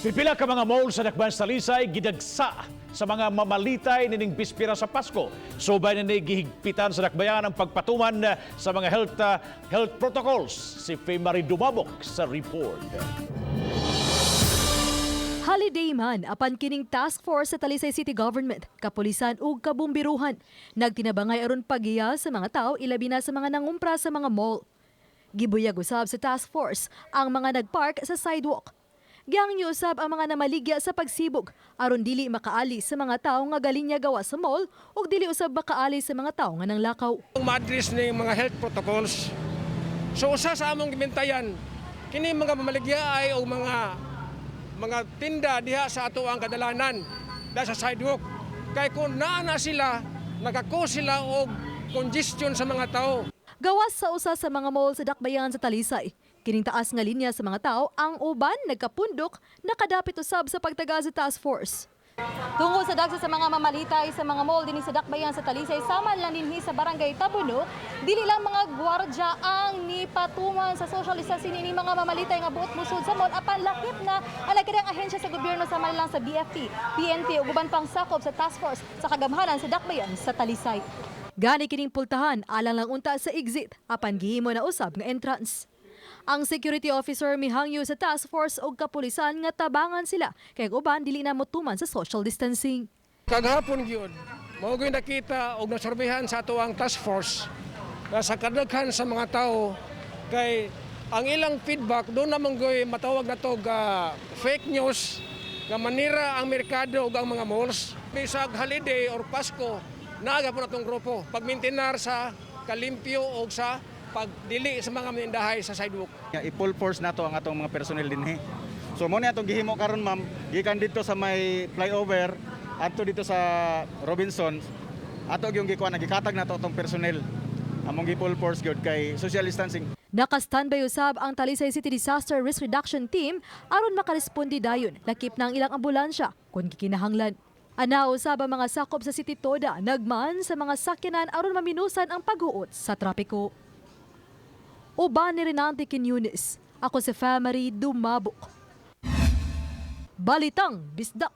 Pipila ka mga mall sa Dakbayan sa Talisay gidagsa sa mga mamalitay nining bispira sa Pasko. Subay na gihigpitan sa Dakbayan ang pagpatuman sa mga health protocols. Si Faye Marie Dumabok sa report. Holiday man apan kining task force sa Talisay City Government, kapulisan ug kabumbiruhan nagtinabangay aron pagiya sa mga tao ilabi na sa mga nangumpra sa mga mall. Gibuyag usab sa task force ang mga nagpark sa sidewalk. Giyang usab ang mga namaligya sa pagsibog aron dili makaali sa mga tawo nga galinya gawa sa mall ug dili usab makaali sa mga tawo nga nanglakaw. Ma-address ni mga health protocols. So usa sa among gimintayan kini mga mamaligya ay o mga tinda diha sa ato ang kadalanan da sa sidewalk. Kay kung naa na sila, nagako sila og congestion sa mga tao. Gawas sa usa sa mga mall sa Dakbayan sa Talisay, kining taas nga linya sa mga tao ang uban nagkapundok nakadapit usab sa pagtaga sa task force. Tungod sa dagsa sa mga mamalitay sa mga mall dinhi sa Dakbayan sa Talisay sama lang dinhi sa barangay Tabuno, dili lang mga gwardya ang nipatuman sa social distancing ni mga mamalitay nga buot musod sa mall apan lakip na alagkadang ahensya sa gobyerno sama lang sa BFP, PNP ug uban pang sakop sa task force sa kagamhanan sa Dakbayan sa Talisay. Gani kining pultahan alang lang unta sa exit apan gihimo na usab nga entrance. Ang security officer mihangyo sa task force ug kapulisan nga tabangan sila kay uban dili na motuman sa social distancing. Kaghapon gyud mao gyud nakita og nasorbehan sa ato ang task force na sa kadaghan sa mga tao kay ang ilang feedback doon naman gyud matawag na to fake news nga manira ang merkado ug ang mga malls bisag holiday or Pasko. Naaga po na itong grupo, pagmintinar sa kalimpyo o sa pagdili sa mga manindahay sa sidewalk. I-full force na to ang atong mga personnel dinhi. So mo na itong gihimo karon ma'am, gikan dito sa may flyover, ato dito sa Robinson, ato yung gikuha nagikatag na to itong personnel. Among gi-full force gyud kay social distancing. Naka-standby usab ang Talisay City Disaster Risk Reduction Team aron makarespondi dayon lakip na ang ilang ambulansya kung gikinahanglan. Anao usab ang mga sakop sa City Toda nagman sa mga sakyanan aron maminusan ang paghuot sa trapiko. Uban ni Renante Quiñones, ako si Faye Marie Dumabok. Balitang Bisdak.